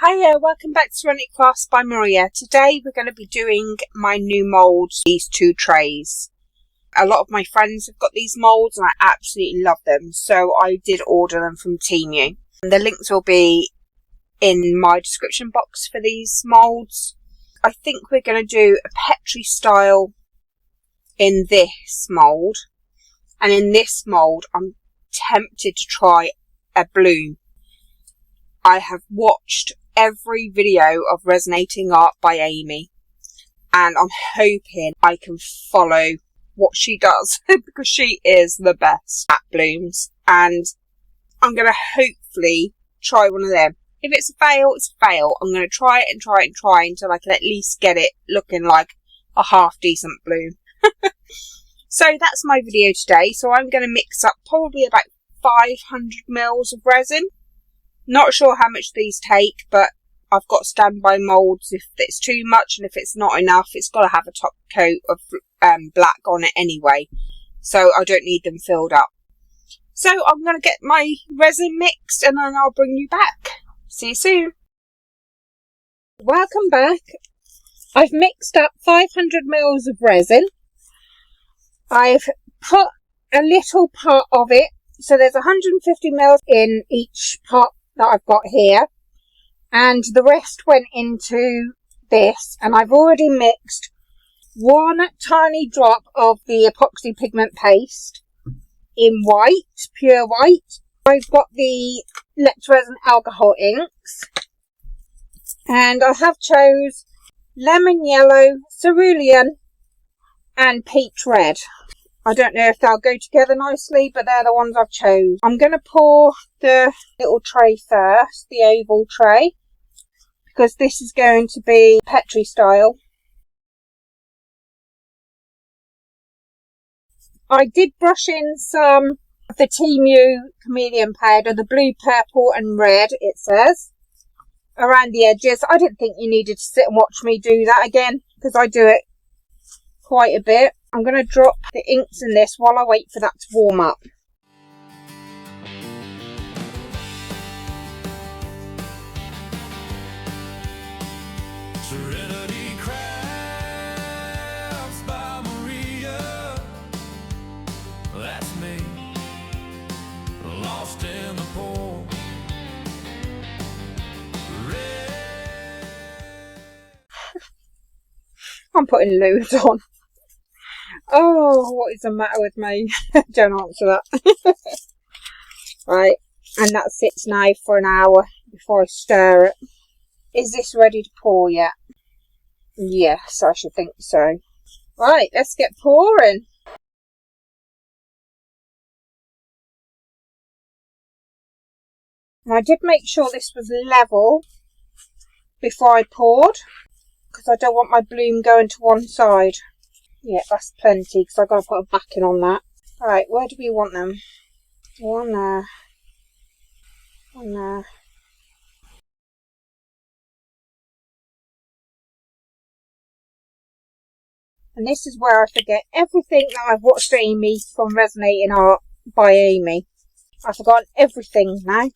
Hiya, welcome back to Run It Crafts by Maria. Today we're going to be doing my new moulds, these two trays. A lot of my friends have got these moulds and I absolutely love them, so I did order them from Temu. The links will be in my description box for these moulds. I think we're going to do a Petri style in this mould, and in this mould I'm tempted to try a bloom. I have watched every video of Resonating Art by Amy, and I'm hoping I can follow what she does because she is the best at blooms, and I'm going to hopefully try one of them. If it's a fail, it's a fail. I'm going to try it and try it and try until I can at least get it looking like a half decent bloom. So that's my video today. So I'm going to mix up probably about 500 mils of resin. Not sure how much these take, but I've got standby moulds if it's too much, and if it's not enough, it's got to have a top coat of black on it anyway, so I don't need them filled up. So I'm going to get my resin mixed and then I'll bring you back. See you soon. Welcome back. I've mixed up 500 mils of resin. I've put a little pot of it, so there's 150 mils in each pot that I've got here, and the rest went into this, and I've already mixed one tiny drop of the epoxy pigment paste in white, pure white. I've got the Let's Resin alcohol inks, and I have chose lemon yellow, cerulean and peach red. I don't know if they'll go together nicely, but they're the ones I've chose. I'm going to pour the little tray first, the oval tray, because this is going to be Petri style. I did brush in some of the Temu chameleon powder, the blue, purple and red, it says, around the edges. I didn't think you needed to sit and watch me do that again, because I do it quite a bit. I'm going to drop the inks in this while I wait for that to warm up. Serenity Crafts by Maria. That's me, lost in the pool. I'm putting loads on. Oh, what is the matter with me? Don't answer that. Right, and that sits now for an hour before I stir it. Is this ready to pour yet? Yes, I should think so. Right, let's get pouring. And I did make sure this was level before I poured, because I don't want my bloom going to one side. Yeah, that's plenty, because I've got to put a backing on that. Alright, where do we want them? One there. One there. And this is where I forget everything that I've watched Amy from Resonating Art by Amy. I've forgotten everything now.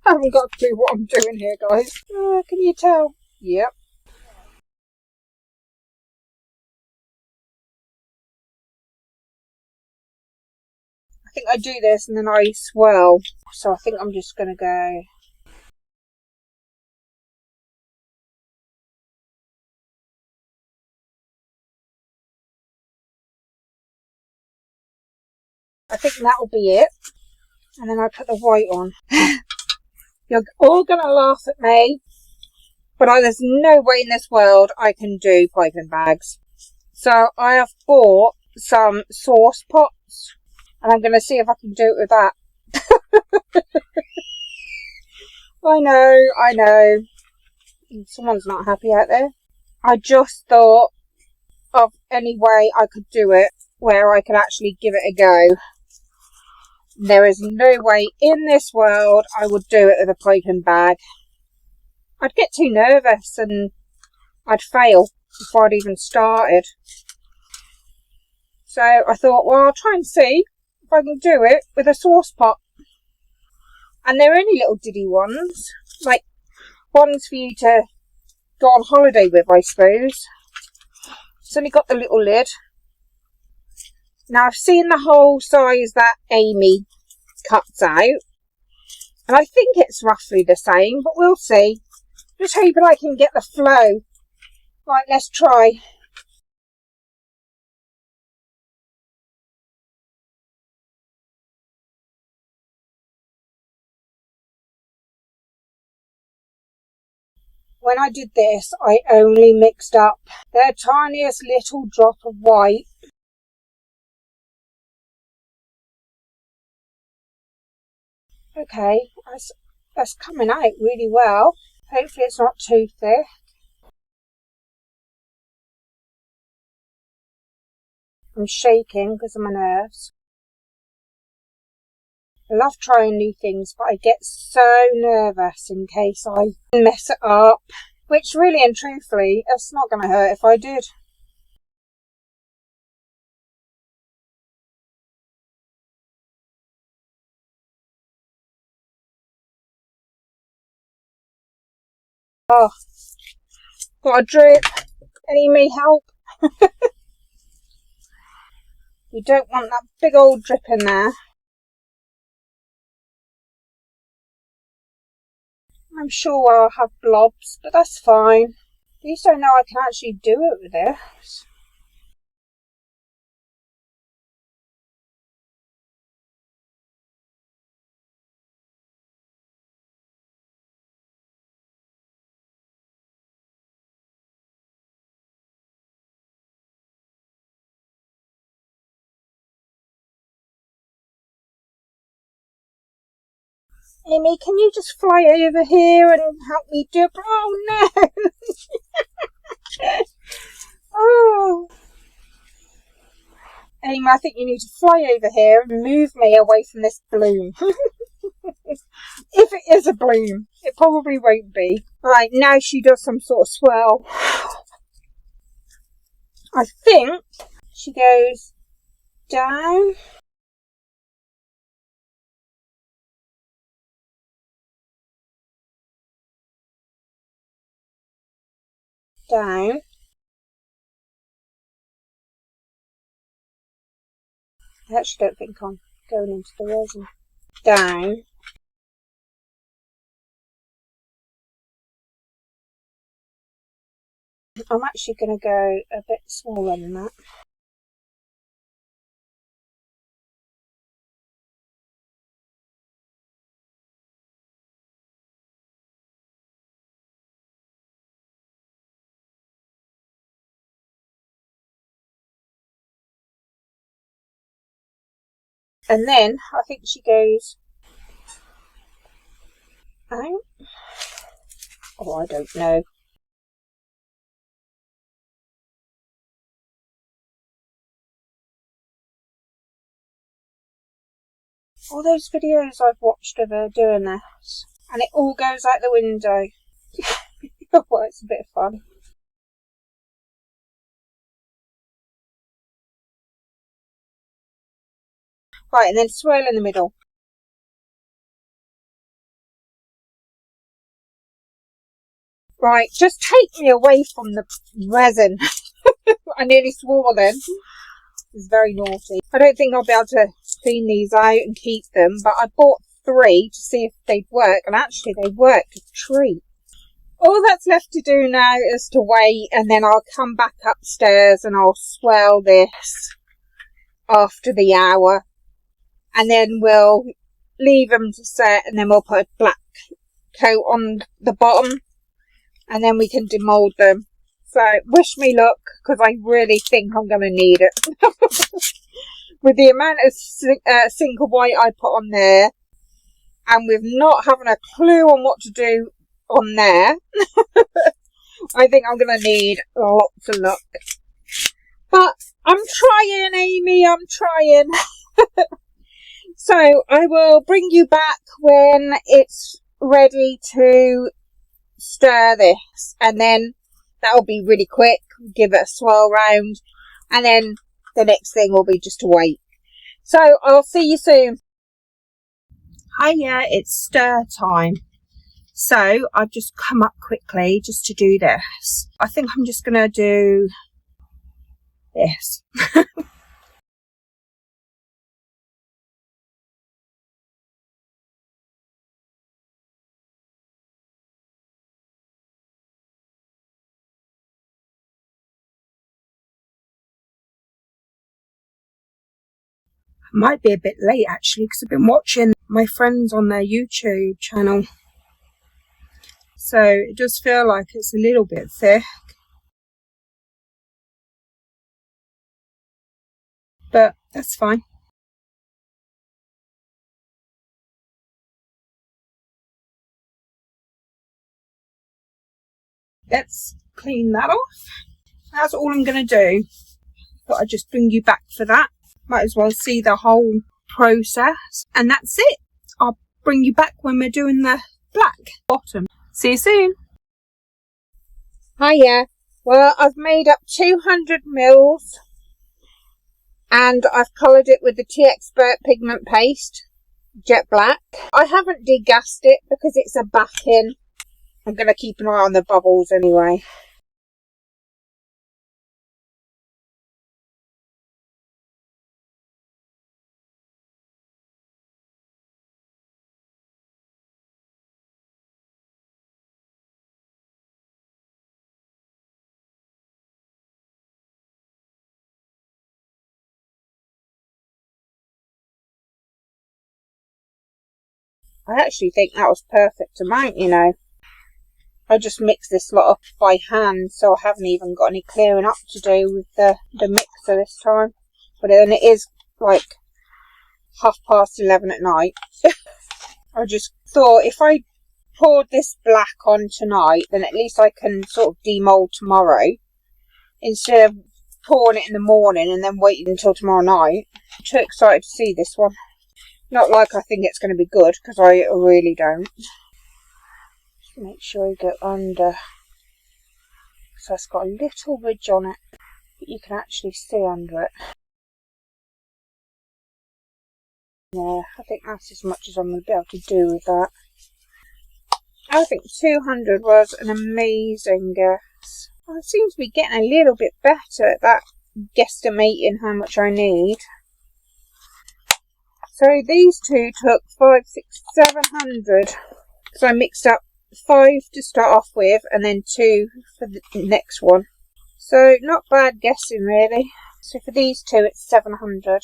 I haven't got a clue what I'm doing here, guys. Can you tell? Yep. I think I do this and then I swirl. So I think I'm just going to go. I think that'll be it. And then I put the white on. You're all going to laugh at me, but there's no way in this world I can do piping bags. So I have bought some sauce pots, and I'm going to see if I can do it with that. I know. Someone's not happy out there. I just thought of any way I could do it where I could actually give it a go. There is no way in this world I would do it with a piping bag. I'd get too nervous and I'd fail before I'd even started. So I thought, well, I'll try and see if I can do it with a sauce pot. And they're only little diddy ones, like ones for you to go on holiday with, I suppose. It's only got the little lid. Now I've seen the whole size that Amy cuts out, and I think it's roughly the same, but we'll see. Just hoping I can get the flow. Right, let's try. When I did this, I only mixed up the tiniest little drop of white. Okay, that's coming out really well. Hopefully it's not too thick. I'm shaking because of my nerves. I love trying new things, but I get so nervous in case I mess it up. Which really and truthfully, it's not going to hurt if I did. Oh, got a drip. Amy, help. You don't want that big old drip in there. I'm sure I'll have blobs, but that's fine. At least I know I can actually do it with this. Amy, can you just fly over here and help me do it? Oh no! Oh. Amy, I think you need to fly over here and move me away from this bloom. If it is a bloom, it probably won't be. Right, now she does some sort of swirl. I think she goes down. Down. I actually don't think I'm going into the resin. Down. I'm actually going to go a bit smaller than that. And then I think she goes out. Oh, I don't know. All those videos I've watched of her doing this, and it all goes out the window. Well, it's a bit of fun. Right, and then swirl in the middle. Right, just take me away from the resin. I nearly swore then. It's very naughty. I don't think I'll be able to clean these out and keep them, but I bought 3 to see if they'd work, and actually they worked a treat. All that's left to do now is to wait, and then I'll come back upstairs and I'll swirl this after the hour, and then we'll leave them to set, and then we'll put a black coat on the bottom, and then we can demold them. So wish me luck, because I really think I'm going to need it. With the amount of sink of white I put on there, and with not having a clue on what to do on there, I think I'm going to need lots of luck. But I'm trying, Amy, I'm trying. So I will bring you back when it's ready to stir this, and then that'll be really quick. Give it a swirl round, and then the next thing will be just to wait. So I'll see you soon. Hiya, it's stir time. So I've just come up quickly just to do this. I think I'm just going to do this. Might be a bit late actually, because I've been watching my friends on their YouTube channel. So it does feel like it's a little bit thick. But that's fine. Let's clean that off. That's all I'm going to do. But I'll just bring you back for that. Might as well see the whole process. And that's it. I'll bring you back when we're doing the black bottom. See you soon. Hiya. Well, I've made up 200 mils. And I've coloured it with the Tea Expert pigment paste. Jet black. I haven't degassed it because it's a back-in. I'm going to keep an eye on the bubbles anyway. I actually think that was perfect amount, you know. I just mixed this lot up by hand, so I haven't even got any clearing up to do with the mixer this time. But then it is like 11:30 at night. I just thought if I poured this black on tonight, then at least I can sort of demold tomorrow, instead of pouring it in the morning and then waiting until tomorrow night. I'm too excited to see this one. Not like I think it's going to be good, because I really don't. Just make sure you go under. So it's got a little ridge on it, but you can actually see under it. Yeah, I think that's as much as I'm going to be able to do with that. I think 200 was an amazing guess. I seem to be getting a little bit better at that, guesstimating how much I need. So these two took 500, 600, 700. So I mixed up 5 to start off with, and then 2 for the next one. So not bad guessing really. So for these two it's 700.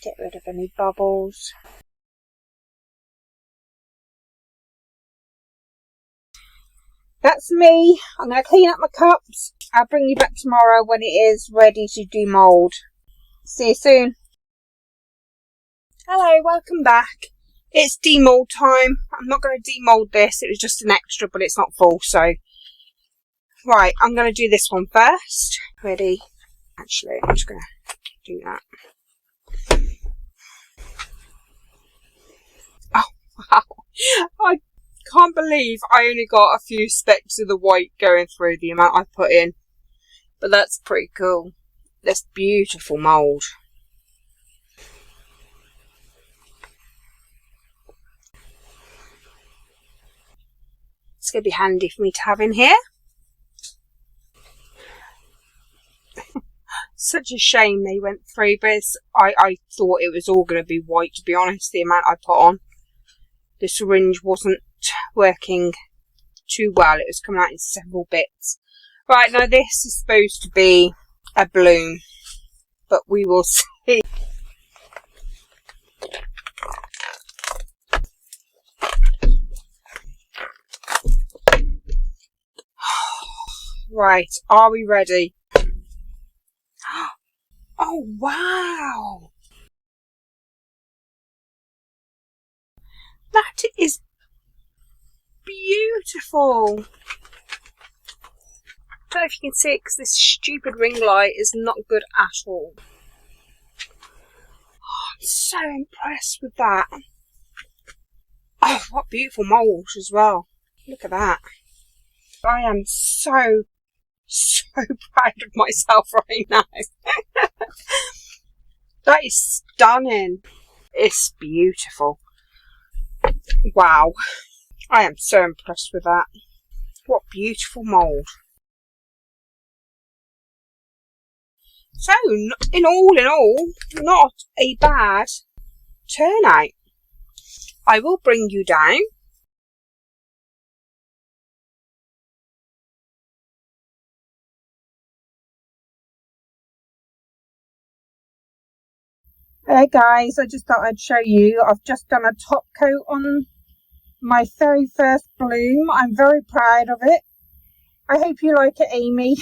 Get rid of any bubbles. That's me. I'm going to clean up my cups. I'll bring you back tomorrow when it is ready to demold. See you soon. Hello, welcome back. It's demold time. I'm not going to demold this. It was just an extra, but it's not full, so. Right, I'm going to do this one first. Ready? Actually, I'm just going to do that. Oh, wow. I can't believe I only got a few specks of the white going through the amount I put in. But that's pretty cool. That's beautiful mould. It's going to be handy for me to have in here. Such a shame they went through, but I thought it was all going to be white, to be honest, the amount I put on. The syringe wasn't working too well. It was coming out in several bits. Right, now this is supposed to be a bloom, but we will see. Right, are we ready? Oh, wow! That is beautiful! I don't know if you can see it because this stupid ring light is not good at all. Oh, I'm so impressed with that. Oh, what beautiful moulds as well. Look at that. I am so proud of myself right now. That is stunning. It's beautiful. Wow. I am so impressed with that. What beautiful mould. So, in all, not a bad turnout. I will bring you down. Hey guys, I just thought I'd show you. I've just done a top coat on my very first bloom. I'm very proud of it. I hope you like it, Amy.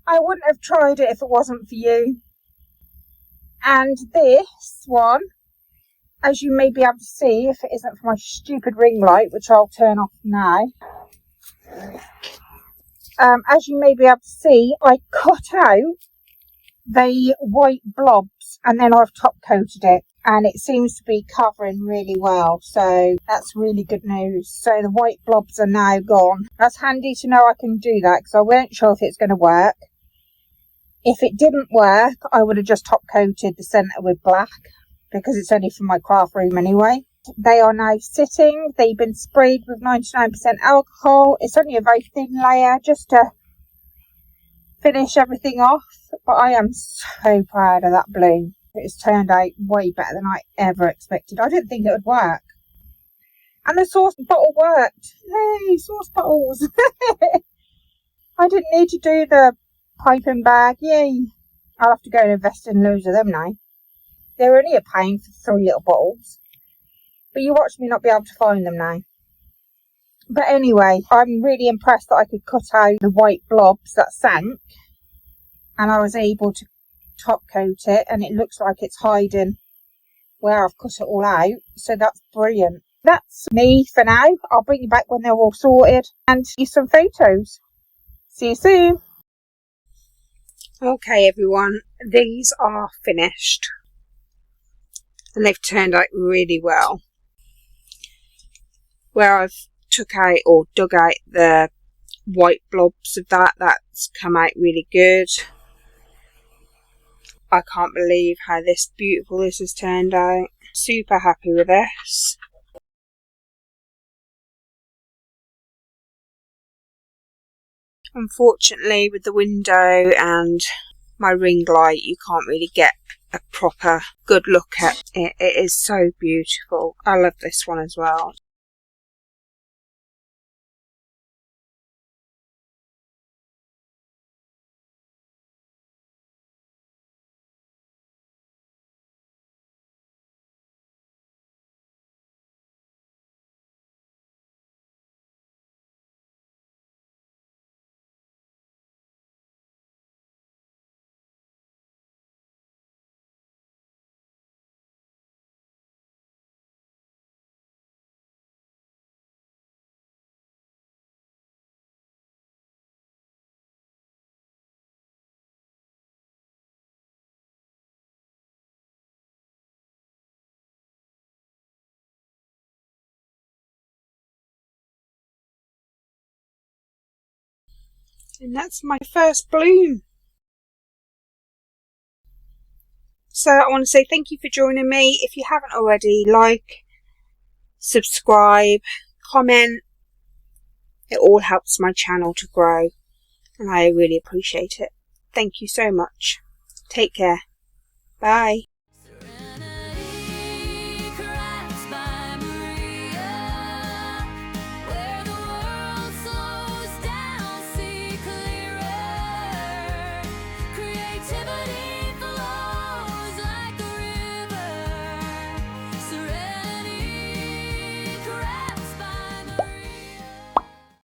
I wouldn't have tried it if it wasn't for you. And this one, as you may be able to see, if it isn't for my stupid ring light, which I'll turn off now. As you may be able to see, I cut out the white blobs and then I've top coated it, and it seems to be covering really well, so that's really good news. So the white blobs are now gone. That's handy to know I can do that, because I weren't sure if it's going to work. If it didn't work, I would have just top coated the centre with black, because it's only for my craft room anyway. They are now sitting. They've been sprayed with 99% alcohol. It's only a very thin layer just to finish everything off, but I am so proud of that bloom. It's turned out way better than I ever expected. I didn't think it would work. And the sauce bottle worked. Hey, sauce bottles. I didn't need to do the piping bag. Yay. I'll have to go and invest in loads of them now. They're only £1 for 3 little bottles. But you watch me not be able to find them now. But anyway, I'm really impressed that I could cut out the white blobs that sank, and I was able to top coat it, and it looks like it's hiding where I've cut it all out, so that's brilliant. That's me for now. I'll bring you back when they're all sorted and see some photos. See you soon. Okay everyone, these are finished and they've turned out really well. Where I've took out or dug out the white blobs of that's come out really good. I can't believe how beautiful this has turned out. Super happy with this. Unfortunately, with the window and my ring light, you can't really get a proper good look at it. It is so beautiful. I love this one as well. And that's my first bloom. So I want to say thank you for joining me. If you haven't already, like, subscribe, comment. It all helps my channel to grow, and I really appreciate it. Thank you so much. Take care. Bye.